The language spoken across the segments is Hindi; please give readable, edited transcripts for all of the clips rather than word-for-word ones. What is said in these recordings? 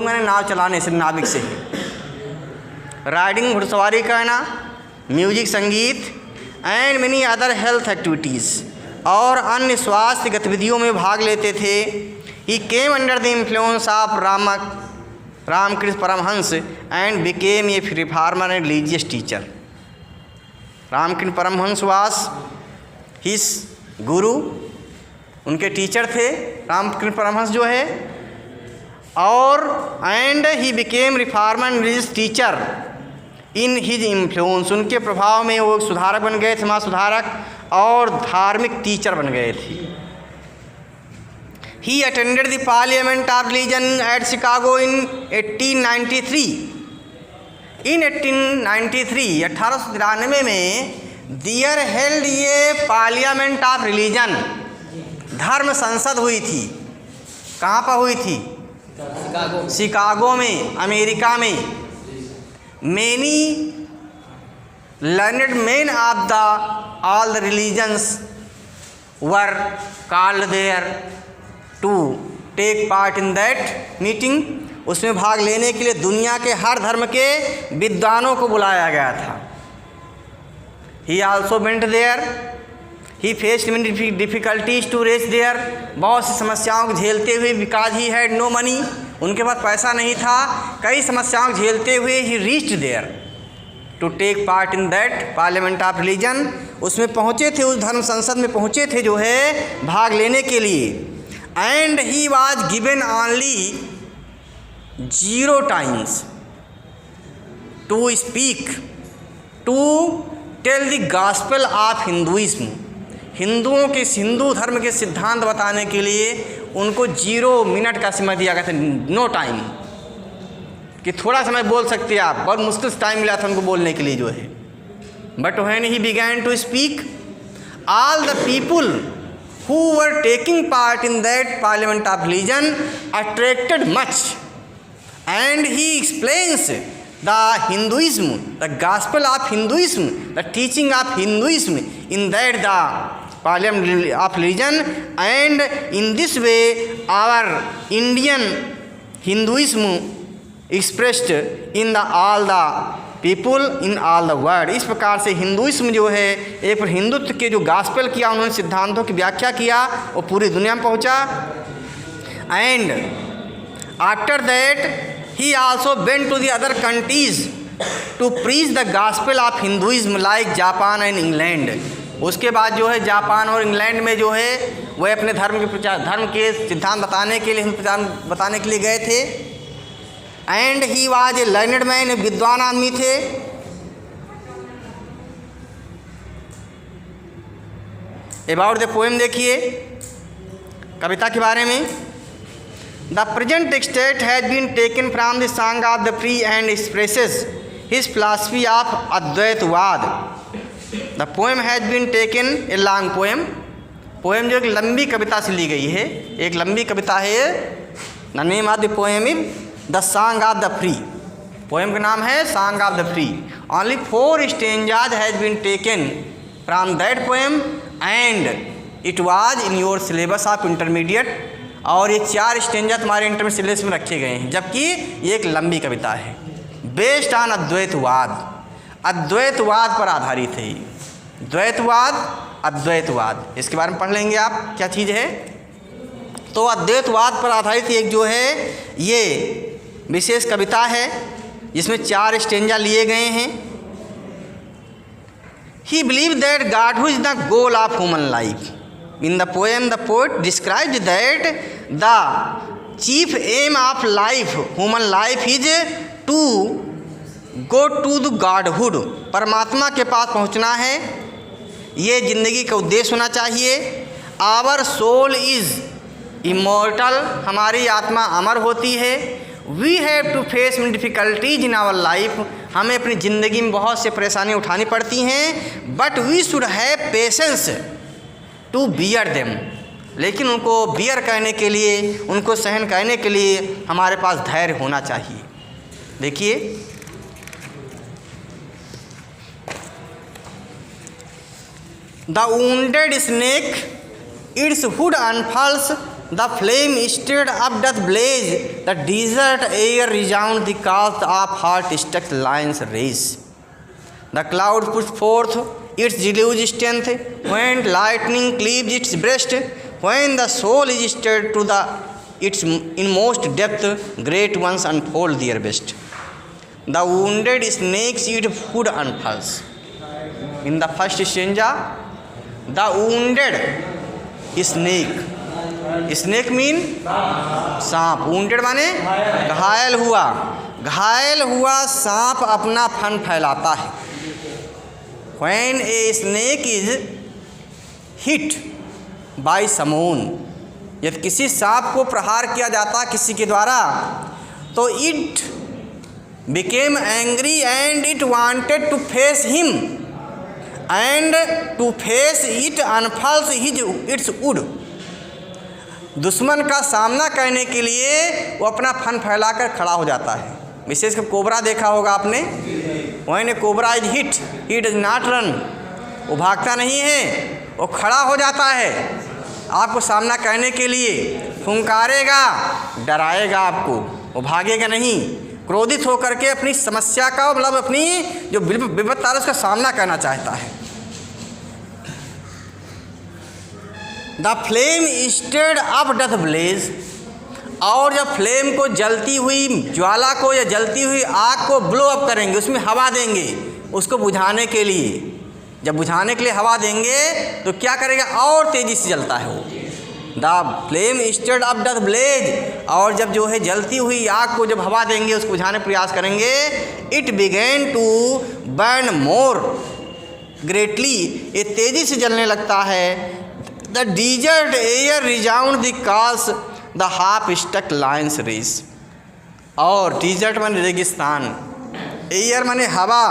रोइंग मैंने नाव चलाने से, नाविक से ही। राइडिंग घुड़सवारी करना, म्यूजिक संगीत and many other health activities और अन्य स्वास्थ्य गतिविधियों में भाग लेते थे। He came under the influence of Ramakrishna Paramahansa and became a reformer and religious teacher. Ramakrishna Paramahansa was his गुरु, उनके टीचर थे रामकृष्ण परमहंस जो है, और and he became reformer and religious teacher in his influence. उनके प्रभाव में वो सुधारक बन गए थे, समाज सुधारक और धार्मिक टीचर बन गए थे। He attended the parliament of religion at Chicago in 1893। In 1893 1893 में दियर हेल्ड ये पार्लियामेंट ऑफ रिलीजन, धर्म संसद हुई थी। कहाँ पर हुई थी? शिकागो में, अमेरिका में। Many learned men of all the religions were called there to take part in that meeting। उसमें भाग लेने के लिए दुनिया के हर धर्म के विद्वानों को बुलाया गया था। He also went there। He faced many difficulties to reach there। बहुत सी समस्याओं को झेलते हुए, because he had no money, उनके पास पैसा नहीं था, कई समस्याओं को झेलते हुए ही reached there to take part in that parliament of religion. उसमें पहुँचे थे, उस धर्म संसद में पहुँचे थे जो है भाग लेने के लिए। And he was given only 0 times to speak to tell the gospel of Hinduism. हिंदुओं के, हिंदू धर्म के सिद्धांत बताने के लिए उनको 0 मिनट का समय दिया गया था, नो टाइम, कि थोड़ा समय बोल सकते हैं आप। बहुत मुश्किल से टाइम मिला था उनको बोलने के लिए जो है। But when he began to speak, all the people who were taking part in that parliament of religion attracted much and he explains the Hinduism, the gospel of Hinduism, the teaching of Hinduism in that the Parliament of religion, and in this way our Indian Hinduism expressed in the all the people in all the world। इस प्रकार से हिंदुइज्म जो है, एक हिंदुत्व के जो गॉस्पेल किया उन्होंने, सिद्धांतों की व्याख्या किया, वो पूरी दुनिया में पहुंचा। And after that he also went to the other countries to preach the gospel of Hinduism like Japan and England. उसके बाद जो है जापान और इंग्लैंड में जो है वह अपने धर्म के प्रचार, धर्म के सिद्धांत बताने के लिए, बताने के लिए गए थे। And he was a learned man, विद्वान आदमी थे। अबाउट द पोएम देखिए, कविता के बारे में। The present text has been taken from the song of the free and expresses his philosophy of Advaitavad. The poem has been taken a long poem. Poem जो एक लंबी कविता से ली गई है, एक लंबी कविता है। The name of the poem is the song of the free. Poem का नाम है song of the free. Only 4 stanzas has been taken from that poem and it was in your syllabus of intermediate. और ये 4 स्टेंजा तुम्हारे इंटरमीडिएट सिलेबस में रखे गए हैं, जबकि ये एक लंबी कविता है। बेस्ड ऑन अद्वैतवाद, अद्वैतवाद पर आधारित है। द्वैतवाद, अद्वैतवाद, इसके बारे में पढ़ लेंगे आप क्या चीज़ है। तो अद्वैतवाद पर आधारित एक जो है ये विशेष कविता है, जिसमें 4 स्टेंजा लिए गए हैं। He believe that God is the goal of human life. In the poem the poet described that the chief aim of life, human life is to go to the godhood. परमात्मा के पास पहुंचना है, ये ज़िंदगी का उद्देश्य होना चाहिए। आवर सोल इज़ इमोर्टल, हमारी आत्मा अमर होती है। We have to face difficulties in our life, हमें अपनी ज़िंदगी में बहुत से परेशानी उठानी पड़ती हैं। But we should have patience to bear them, लेकिन उनको बियर करने के लिए, उनको सहन करने के लिए हमारे पास धैर्य होना चाहिए। देखिए, The wounded snake its hood unfurls, the flame stirred up doth blaze, the desert air resound the calls of heart-struck lions raise. The cloud puts forth its deluge strength when lightning cleaves its breast. When the soul is stirred to its inmost depth, great ones unfold their best. The wounded snakes eat food and pulse. In the first stanza, the wounded snake. Snake mean सांप. wounded माने घायल हुआ. घायल हुआ सांप अपना फन फैलाता है. When a snake is hit by someone, यदि किसी सांप को प्रहार किया जाता किसी के द्वारा, तो it became angry and it wanted to face him, and to face it unfurls its wood. दुश्मन का सामना करने के लिए वो अपना फन फैलाकर खड़ा हो जाता है. विशेषकर कोबरा देखा होगा आपने. When a cobra is hit, he does not run. वो भागता नहीं है, वो खड़ा हो जाता है आपको सामना करने के लिए. फुंकारेगा, डराएगा आपको, वो भागेगा नहीं. क्रोधित होकर के अपनी समस्या का मतलब अपनी जो विपत्ति है उसका सामना करना चाहता है. The flame stayed up doth blaze. और जब फ्लेम को जलती हुई ज्वाला को या जलती हुई आग को ब्लो अप करेंगे, उसमें हवा देंगे उसको बुझाने के लिए. जब बुझाने के लिए हवा देंगे तो क्या करेगा, और तेज़ी से जलता है वो. The flame stayed up doth blaze. और जब जो है जलती हुई आग को जब हवा देंगे उसको बुझाने का प्रयास करेंगे, it began to burn more greatly. ये तेज़ी से जलने लगता है. The desert air resound the calls the half stuck lions race. और डिजर्ट माने रेगिस्तान, एयर माने हवा,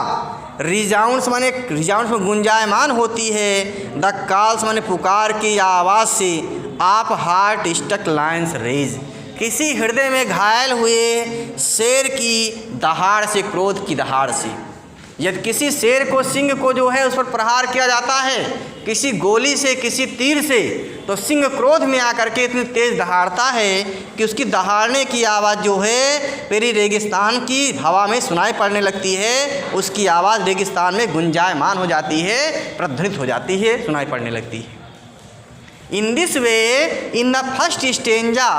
रिजाउंड्स माने रिजाउंड्स में गुंजायमान होती है. द कॉल्स माने पुकार की आवाज़ से, आप हार्ट स्टक लायंस रेज. किसी हृदय में घायल हुए शेर की दहाड़ से, क्रोध की दहाड़ से. यदि किसी शेर को, सिंह को जो है उस पर प्रहार किया जाता है किसी गोली से, किसी तीर से, तो सिंह क्रोध में आकर के इतनी तेज़ दहाड़ता है कि उसकी दहाड़ने की आवाज़ जो है पूरी रेगिस्तान की हवा में सुनाई पड़ने लगती है. उसकी आवाज़ रेगिस्तान में गुंजायमान हो जाती है, प्रतिध्वनित हो जाती है, सुनाई पड़ने लगती है. In this way, in the first stanza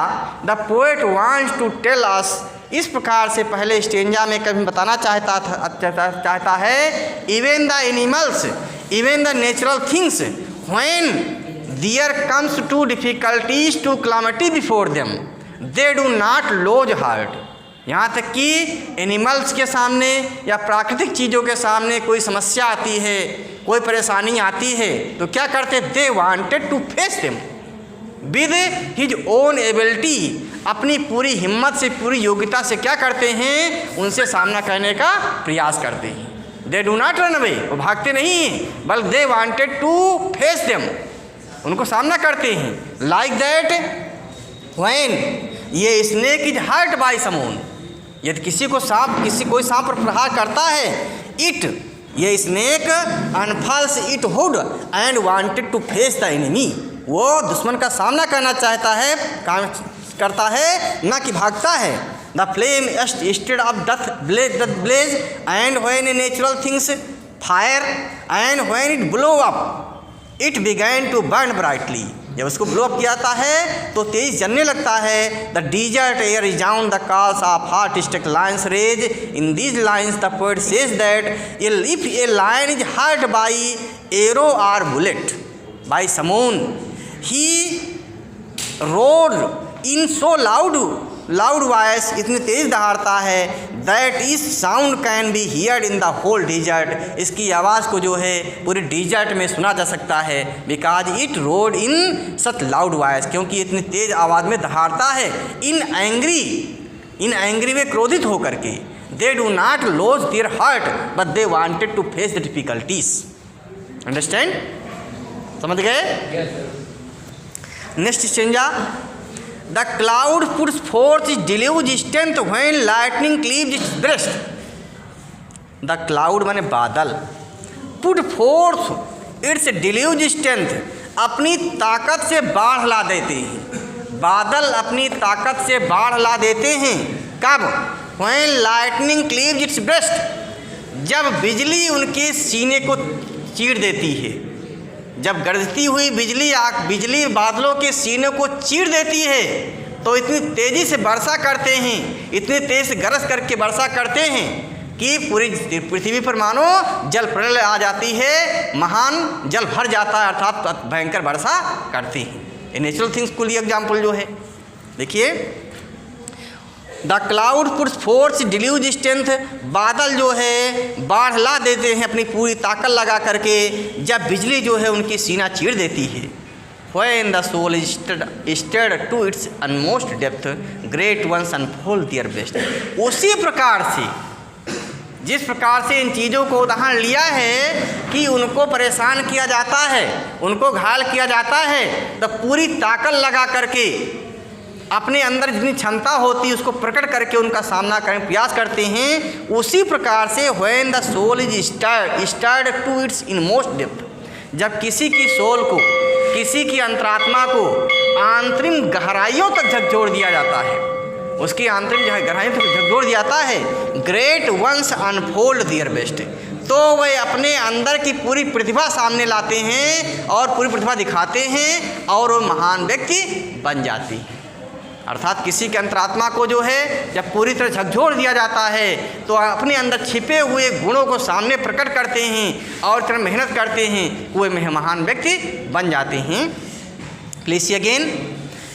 the poet wants to tell us. इस प्रकार से पहले स्टेंजा में कभी बताना चाहता है, even the animals, even the natural things, when there comes to difficulties to calamity before them, they do not lose heart. यहाँ तक कि एनिमल्स के सामने या प्राकृतिक चीज़ों के सामने कोई समस्या आती है, कोई परेशानी आती है, तो क्या करते, they wanted to face them with his own ability. अपनी पूरी हिम्मत से, पूरी योग्यता से क्या करते हैं, उनसे सामना करने का प्रयास करते हैं. They do not run away, वो भागते नहीं हैं, बल्कि they wanted to face them, उनको सामना करते हैं. लाइक दैट व्हेन ये snake is hurt by someone. यदि किसी कोई सांप पर प्रहार करता है, इट, ये snake unfolds it hood and wanted to face the enemy. वो दुश्मन का सामना करना चाहता है, करता है, ना कि भागता है. The flame stayed up doth blaze and when a natural things fire and when it blow up it began to burn brightly. जब उसको ब्लो अप किया जाता है तो तेज जलने लगता है. The desert air resound the calls of heart stuck lions rage. In these lines the poet says that if a lion is hurt by arrow और bullet by someone, he roared in so loud voice, इतनी तेज दहाड़ता है, that is sound can be heard in the whole desert. इसकी आवाज़ को जो है पूरे डिजर्ट में सुना जा सकता है. Because it road in such loud voice, क्योंकि इतनी तेज आवाज़ में दहाड़ता है. इन एंग्री में क्रोधित होकर के. They do not lose their heart but they wanted to face the difficulties. Understand, समझ गए. Next stanza, the cloud puts forth is deluge strength when lightning cleaves its breast. The cloud माने बादल, put forth its deluge strength, अपनी ताकत से बाढ़ ला देते हैं. बादल अपनी ताकत से बाढ़ ला देते हैं। कब? When lightning cleaves its breast, जब बिजली उनके सीने को चीर देती है। जब गरजती हुई बिजली बादलों के सीने को चीर देती है तो इतनी तेज़ी से वर्षा करते हैं, इतनी तेज़ से गरज करके वर्षा करते हैं कि पूरी पृथ्वी पर मानो जल प्रलय आ जाती है, महान जल भर जाता है, अर्थात भयंकर वर्षा करती है। ये नेचुरल थिंग्स के लिए एग्जाम्पल जो है। देखिए, the cloud puts force deluge strength, बादल जो है बाढ़ ला देते हैं अपनी पूरी ताकत लगा करके, जब बिजली जो है उनकी सीना चीर देती है। When the soul is stirred to its utmost depth, great ones unfold their best। उसी प्रकार से, जिस प्रकार से इन चीज़ों को उदाहरण लिया है कि उनको परेशान किया जाता है, उनको घायल किया जाता है, तो पूरी ताकत लगा करके अपने अंदर जितनी क्षमता होती है उसको प्रकट करके उनका सामना करने का प्रयास करते हैं। उसी प्रकार से when the soul is stirred to its inmost depth, जब किसी की सोल को, किसी की अंतरात्मा को आंतरिक गहराइयों तक झकझोर दिया जाता है, उसकी आंतरिक गहराइयों तक झकझोर दिया जाता है, great once unfold their best, तो वे अपने अंदर की पूरी प्रतिभा सामने लाते हैं और पूरी प्रतिभा दिखाते हैं और वो महान व्यक्ति बन जाती है। अर्थात किसी के अंतरात्मा को जो है जब पूरी तरह झकझोर दिया जाता है तो अपने अंदर छिपे हुए गुणों को सामने प्रकट करते हैं और तरह मेहनत करते हैं, वो महान व्यक्ति बन जाते हैं। Please see again,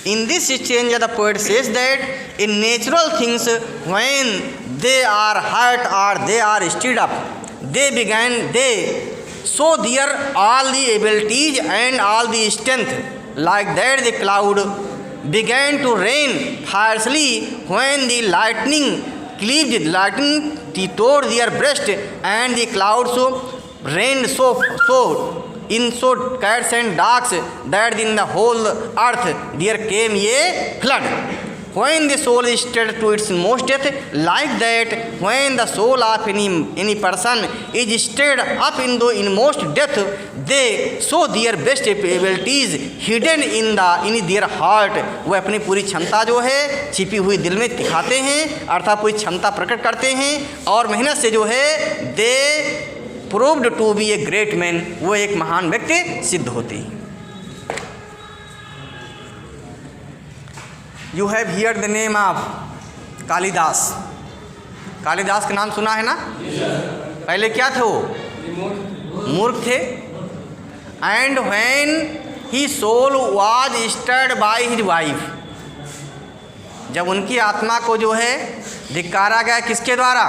in this exchange the poet says that in natural things when they are hurt or they are stirred up, they show their all the abilities and all the strength, like that the cloud began to rain fiercely when the lightning tore their breast, and the clouds rained so in so cats and dogs that in the whole earth there came a flood. When the soul is stirred to its most depth, like that when the soul of any person is stirred up in the inmost depth, they show their best abilities hidden in their heart। वह अपनी पूरी क्षमता जो है छिपी हुई दिल में दिखाते हैं, अर्थात पूरी क्षमता प्रकट करते हैं और मेहनत से जो है they proved to be a great man, वो एक महान व्यक्ति सिद्ध होती है। You have hear the name of Kalidas. Kalidas का नाम सुना है ना? पहले क्या थे वो? मूर्ख थे। And when he soul was stirred by his wife, जब उनकी आत्मा को जो है धिक्कारा गया, किसके द्वारा?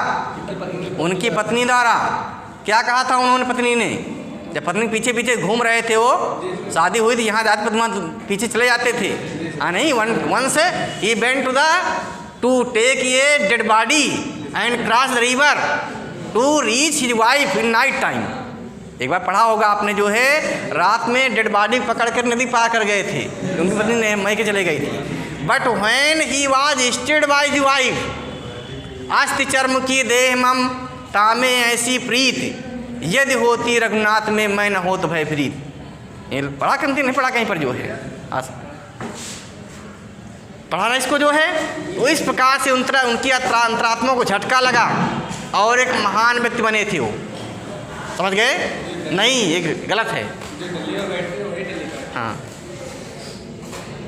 उनकी पत्नी द्वारा। क्या कहा था उन्होंने पत्नी ने? जब पत्नी पीछे पीछे घूम रहे थे, वो शादी हुई थी, यहाँ जाते पीछे चले जाते थे। नहीं, once he went to take a dead body and cross the river to reach his wife in night time। एक बार पढ़ा होगा आपने, जो है रात में डेड बॉडी पकड़ कर नदी पार कर गए थे, उनकी पत्नी ने मई के चले गई थी। But when he was stirred bye his wife, अस्ति चर्म की देह मम तामे ऐसी प्रीत, यदि होती रघुनाथ में मैं न होत भय प्रीत। ये पढ़ा कहीं नहीं पढ़ा कहीं पर जो है पढ़ाना इसको जो है। तो इस प्रकार से उनकी अंतरात्मा को झटका लगा और एक महान व्यक्ति बने थे वो। समझ गए? नहीं, ये गलत है। हाँ,